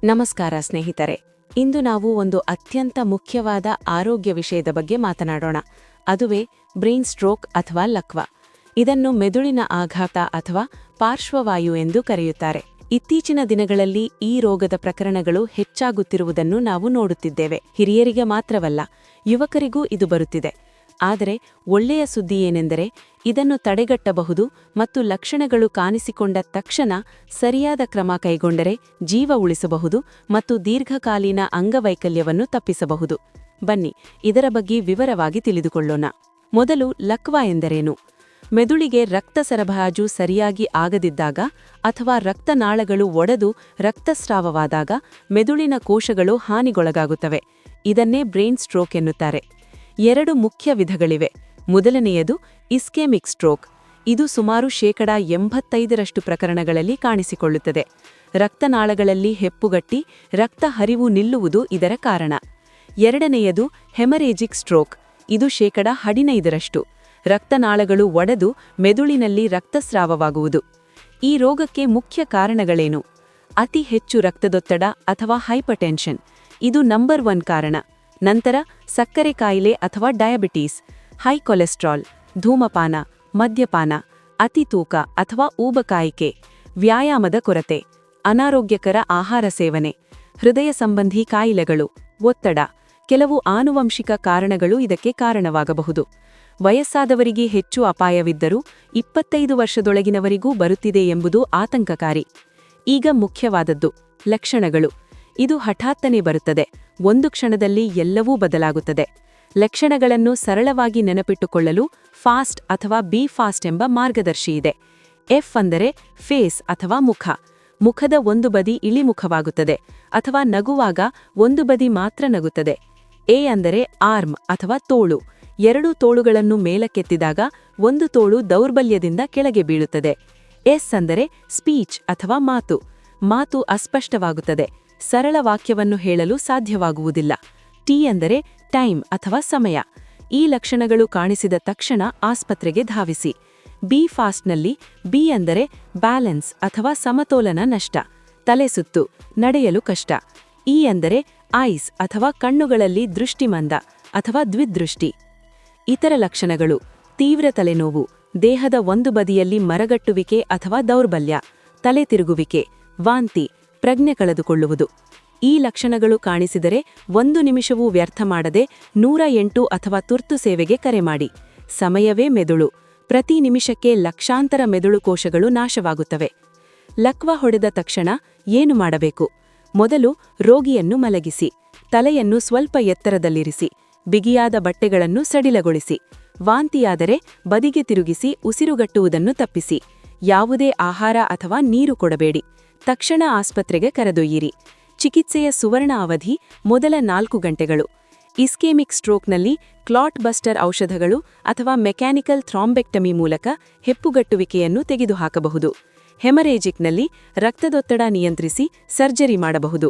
ನಮಸ್ಕಾರ ಸ್ನೇಹಿತರೆ. ಇಂದು ನಾವು ಒಂದು ಅತ್ಯಂತ ಮುಖ್ಯವಾದ ಆರೋಗ್ಯ ವಿಷಯದ ಬಗ್ಗೆ ಮಾತನಾಡೋಣ. ಅದುವೇ ಬ್ರೈನ್ ಸ್ಟ್ರೋಕ್ ಅಥವಾ ಲಕ್ವ. ಇದನ್ನು ಮೆದುಳಿನ ಆಘಾತ ಅಥವಾ ಪಾರ್ಶ್ವವಾಯು ಎಂದು ಕರೆಯುತ್ತಾರೆ. ಇತ್ತೀಚಿನ ದಿನಗಳಲ್ಲಿ ಈ ರೋಗದ ಪ್ರಕರಣಗಳು ಹೆಚ್ಚಾಗುತ್ತಿರುವುದನ್ನು ನಾವು ನೋಡುತ್ತಿದ್ದೇವೆ. ಹಿರಿಯರಿಗೆ ಮಾತ್ರವಲ್ಲ, ಯುವಕರಿಗೂ ಇದು ಬರುತ್ತಿದೆ. ಆದರೆ ಒಳ್ಳೆಯ ಸುದ್ದಿ ಏನೆಂದರೆ ಇದನ್ನು ತಡೆಗಟ್ಟಬಹುದು ಮತ್ತು ಲಕ್ಷಣಗಳು ಕಾಣಿಸಿಕೊಂಡ ತಕ್ಷಣ ಸರಿಯಾದ ಕ್ರಮ ಕೈಗೊಂಡರೆ ಜೀವ ಉಳಿಸಬಹುದು ಮತ್ತು ದೀರ್ಘಕಾಲೀನ ಅಂಗವೈಕಲ್ಯವನ್ನು ತಪ್ಪಿಸಬಹುದು. ಬನ್ನಿ, ಇದರ ಬಗ್ಗೆ ವಿವರವಾಗಿ ತಿಳಿದುಕೊಳ್ಳೋಣ. ಮೊದಲು ಲಕ್ವ ಎಂದರೇನು? ಮೆದುಳಿಗೆ ರಕ್ತ ಸರಬರಾಜು ಸರಿಯಾಗಿ ಆಗದಿದ್ದಾಗ ಅಥವಾ ರಕ್ತನಾಳಗಳು ಒಡೆದು ರಕ್ತಸ್ರಾವವಾದಾಗ ಮೆದುಳಿನ ಕೋಶಗಳು ಹಾನಿಗೊಳಗಾಗುತ್ತವೆ. ಇದನ್ನೇ ಬ್ರೈನ್ ಸ್ಟ್ರೋಕ್ ಎನ್ನುತ್ತಾರೆ. ಎರಡು ಮುಖ್ಯ ವಿಧಗಳಿವೆ. ಮೊದಲನೆಯದು ಇಸ್ಕೆಮಿಕ್ ಸ್ಟ್ರೋಕ್. ಇದು ಸುಮಾರು 85% ಪ್ರಕರಣಗಳಲ್ಲಿ ಕಾಣಿಸಿಕೊಳ್ಳುತ್ತದೆ. ರಕ್ತನಾಳಗಳಲ್ಲಿ ಹೆಪ್ಪುಗಟ್ಟಿ ರಕ್ತ ಹರಿವು ನಿಲ್ಲುವುದು ಇದರ ಕಾರಣ. ಎರಡನೆಯದು ಹೆಮರೇಜಿಕ್ ಸ್ಟ್ರೋಕ್. ಇದು 15% ರಕ್ತನಾಳಗಳು ಒಡೆದು ಮೆದುಳಿನಲ್ಲಿ ರಕ್ತಸ್ರಾವವಾಗುವುದು. ಈ ರೋಗಕ್ಕೆ ಮುಖ್ಯ ಕಾರಣಗಳೇನು? ಅತಿ ಹೆಚ್ಚು ರಕ್ತದೊತ್ತಡ ಅಥವಾ ಹೈಪರ್ಟೆನ್ಷನ್, ಇದು ನಂಬರ್ 1 ಕಾರಣ. ನಂತರ ಸಕ್ಕರೆ ಕಾಯಿಲೆ ಅಥವಾ ಡಯಾಬಿಟೀಸ್, ಹೈ ಕೊಲೆಸ್ಟ್ರಾಲ್, ಧೂಮಪಾನ, ಮದ್ಯಪಾನ, ಅತಿ ತೂಕ ಅಥವಾ ಊಬಕಾಯಿಕೆ, ವ್ಯಾಯಾಮದ ಕೊರತೆ, ಅನಾರೋಗ್ಯಕರ ಆಹಾರ ಸೇವನೆ, ಹೃದಯ ಸಂಬಂಧಿ ಕಾಯಿಲೆಗಳು, ಒತ್ತಡ, ಕೆಲವು ಆನುವಂಶಿಕ ಕಾರಣಗಳು ಇದಕ್ಕೆ ಕಾರಣವಾಗಬಹುದು. ವಯಸ್ಸಾದವರಿಗೆ ಹೆಚ್ಚು ಅಪಾಯವಿದ್ದರೂ 25 ವರ್ಷದೊಳಗಿನವರಿಗೂ ಬರುತ್ತಿದೆ ಎಂಬುದು ಆತಂಕಕಾರಿ. ಈಗ ಮುಖ್ಯವಾದದ್ದು ಲಕ್ಷಣಗಳು. ಇದು ಹಠಾತ್ತನೆ ಬರುತ್ತದೆ. ಒಂದು ಕ್ಷಣದಲ್ಲಿ ಎಲ್ಲವೂ ಬದಲಾಗುತ್ತದೆ. ಲಕ್ಷಣಗಳನ್ನು ಸರಳವಾಗಿ ನೆನಪಿಟ್ಟುಕೊಳ್ಳಲು ಫಾಸ್ಟ್ ಅಥವಾ ಬಿ ಫಾಸ್ಟ್ ಎಂಬ ಮಾರ್ಗದರ್ಶಿ ಇದೆ. ಎಫ್ ಅಂದರೆ ಫೇಸ್ ಅಥವಾ ಮುಖ. ಮುಖದ ಒಂದು ಬದಿ ಇಳಿಮುಖವಾಗುತ್ತದೆ ಅಥವಾ ನಗುವಾಗ ಒಂದು ಬದಿ ಮಾತ್ರ ನಗುತ್ತದೆ. ಎ ಅಂದರೆ ಆರ್ಮ್ ಅಥವಾ ತೋಳು. ಎರಡೂ ತೋಳುಗಳನ್ನು ಮೇಲಕ್ಕೆತ್ತಿದಾಗ ಒಂದು ತೋಳು ದೌರ್ಬಲ್ಯದಿಂದ ಕೆಳಗೆ ಬೀಳುತ್ತದೆ. ಎಸ್ ಅಂದರೆ ಸ್ಪೀಚ್ ಅಥವಾ ಮಾತು. ಮಾತು ಅಸ್ಪಷ್ಟವಾಗುತ್ತದೆ, ಸರಳ ವಾಕ್ಯವನ್ನು ಹೇಳಲು ಸಾಧ್ಯವಾಗುವುದಿಲ್ಲ. ಟಿ ಅಂದರೆ ಟೈಮ್ ಅಥವಾ ಸಮಯ. ಈ ಲಕ್ಷಣಗಳು ಕಾಣಿಸಿದ ತಕ್ಷಣ ಆಸ್ಪತ್ರೆಗೆ ಧಾವಿಸಿ. ಬಿ ಫಾಸ್ಟ್ನಲ್ಲಿ ಬಿ ಅಂದರೆ ಬ್ಯಾಲೆನ್ಸ್ ಅಥವಾ ಸಮತೋಲನ ನಷ್ಟ, ತಲೆಸುತ್ತು, ನಡೆಯಲು ಕಷ್ಟ. ಇ ಅಂದರೆ ಐಸ್ ಅಥವಾ ಕಣ್ಣುಗಳಲ್ಲಿ ದೃಷ್ಟಿಮಂದ ಅಥವಾ ದ್ವಿದೃಷ್ಟಿ. ಇತರ ಲಕ್ಷಣಗಳು: ತೀವ್ರ ತಲೆನೋವು, ದೇಹದ ಒಂದು ಬದಿಯಲ್ಲಿ ಮರಗಟ್ಟುವಿಕೆ ಅಥವಾ ದೌರ್ಬಲ್ಯ, ತಲೆ ತಿರುಗುವಿಕೆ, ವಾಂತಿ, ಪ್ರಜ್ಞೆ ಕಳೆದುಕೊಳ್ಳುವುದು. ಈ ಲಕ್ಷಣಗಳು ಕಾಣಿಸಿದರೆ 1 ನಿಮಿಷವೂ ವ್ಯರ್ಥ ಮಾಡದೆ 108 ಅಥವಾ ತುರ್ತು ಸೇವೆಗೆ ಕರೆ ಮಾಡಿ. ಸಮಯವೇ ಮೆದುಳು. ಪ್ರತಿ ನಿಮಿಷಕ್ಕೆ ಲಕ್ಷಾಂತರ ಮೆದುಳು ಕೋಶಗಳು ನಾಶವಾಗುತ್ತವೆ. ಲಕ್ವ ಹೊಡೆದ ತಕ್ಷಣ ಏನು ಮಾಡಬೇಕು? ಮೊದಲು ರೋಗಿಯನ್ನು ಮಲಗಿಸಿ, ತಲೆಯನ್ನು ಸ್ವಲ್ಪ ಎತ್ತರದಲ್ಲಿರಿಸಿ, ಬಿಗಿಯಾದ ಬಟ್ಟೆಗಳನ್ನು ಸಡಿಲಗೊಳಿಸಿ. ವಾಂತಿಯಾದರೆ ಬದಿಗೆ ತಿರುಗಿಸಿ ಉಸಿರುಗಟ್ಟುವುದನ್ನು ತಪ್ಪಿಸಿ. ಯಾವುದೇ ಆಹಾರ ಅಥವಾ ನೀರು ಕೊಡಬೇಡಿ. ತಕ್ಷಣ ಆಸ್ಪತ್ರೆಗೆ ಕರೆದೊಯ್ಯಿರಿ. ಚಿಕಿತ್ಸೆಯ ಸುವರ್ಣ ಅವಧಿ ಮೊದಲ 4 ಗಂಟೆಗಳು. ಇಸ್ಕೆಮಿಕ್ ಸ್ಟ್ರೋಕ್ನಲ್ಲಿ ಕ್ಲಾಟ್ ಬಸ್ಟರ್ ಔಷಧಗಳು ಅಥವಾ ಮೆಕ್ಯಾನಿಕಲ್ ಥ್ರಾಂಬೆಕ್ಟಮಿ ಮೂಲಕ ಹೆಪ್ಪುಗಟ್ಟುವಿಕೆಯನ್ನು ತೆಗೆದುಹಾಕಬಹುದು. ಹೆಮರೇಜಿಕ್ನಲ್ಲಿ ರಕ್ತದೊತ್ತಡ ನಿಯಂತ್ರಿಸಿ ಸರ್ಜರಿ ಮಾಡಬಹುದು.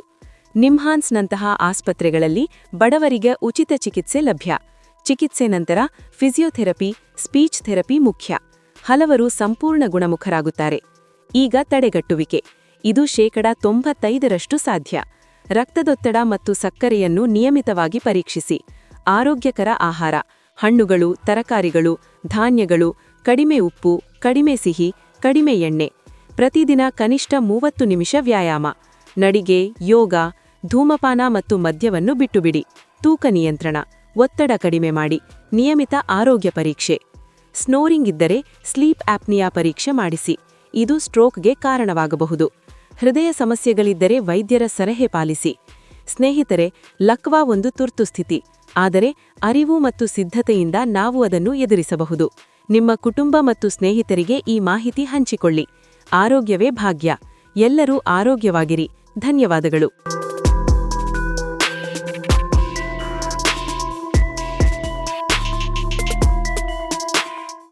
ನಿಮ್ಹಾನ್ಸ್ನಂತಹ ಆಸ್ಪತ್ರೆಗಳಲ್ಲಿ ಬಡವರಿಗೆ ಉಚಿತ ಚಿಕಿತ್ಸೆ ಲಭ್ಯ. ಚಿಕಿತ್ಸೆ ನಂತರ ಫಿಸಿಯೋಥೆರಪಿ, ಸ್ಪೀಚ್ ಥೆರಪಿ ಮುಖ್ಯ. ಹಲವರು ಸಂಪೂರ್ಣ ಗುಣಮುಖರಾಗುತ್ತಾರೆ. ಈಗ ತಡೆಗಟ್ಟುವಿಕೆ. ಇದು 95% ಸಾಧ್ಯ. ರಕ್ತದೊತ್ತಡ ಮತ್ತು ಸಕ್ಕರೆಯನ್ನು ನಿಯಮಿತವಾಗಿ ಪರೀಕ್ಷಿಸಿ. ಆರೋಗ್ಯಕರ ಆಹಾರ: ಹಣ್ಣುಗಳು, ತರಕಾರಿಗಳು, ಧಾನ್ಯಗಳು, ಕಡಿಮೆ ಉಪ್ಪು, ಕಡಿಮೆ ಸಿಹಿ, ಕಡಿಮೆ ಎಣ್ಣೆ. ಪ್ರತಿದಿನ ಕನಿಷ್ಠ 30 ನಿಮಿಷ ವ್ಯಾಯಾಮ. ನಡಿಗೆ, ಯೋಗ, ಧೂಮಪಾನ ಮತ್ತು ಮದ್ಯವನ್ನು ಬಿಟ್ಟುಬಿಡಿ. ತೂಕ ನಿಯಂತ್ರಣ, ಒತ್ತಡ ಕಡಿಮೆ ಮಾಡಿ. ನಿಯಮಿತ ಆರೋಗ್ಯ ಪರೀಕ್ಷೆ. ಸ್ನೋರಿಂಗ್ ಇದ್ದರೆ ಸ್ಲೀಪ್ ಆಪ್ನಿಯಾ ಪರೀಕ್ಷೆ ಮಾಡಿಸಿ. ಇದು ಸ್ಟ್ರೋಕ್ಗೆ ಕಾರಣವಾಗಬಹುದು. ಹೃದಯ ಸಮಸ್ಯೆಗಳಿದ್ದರೆ ವೈದ್ಯರ ಸಲಹೆ ಪಾಲಿಸಿ. ಸ್ನೇಹಿತರೆ, ಲಕ್ವ ಒಂದು ತುರ್ತು ಸ್ಥಿತಿ, ಆದರೆ ಅರಿವು ಮತ್ತು ಸಿದ್ಧತೆಯಿಂದ ನಾವು ಅದನ್ನು ಎದುರಿಸಬಹುದು. ನಿಮ್ಮ ಕುಟುಂಬ ಮತ್ತು ಸ್ನೇಹಿತರಿಗೆ ಈ ಮಾಹಿತಿ ಹಂಚಿಕೊಳ್ಳಿ. ಆರೋಗ್ಯವೇ ಭಾಗ್ಯ. ಎಲ್ಲರೂ ಆರೋಗ್ಯವಾಗಿರಿ. ಧನ್ಯವಾದಗಳು.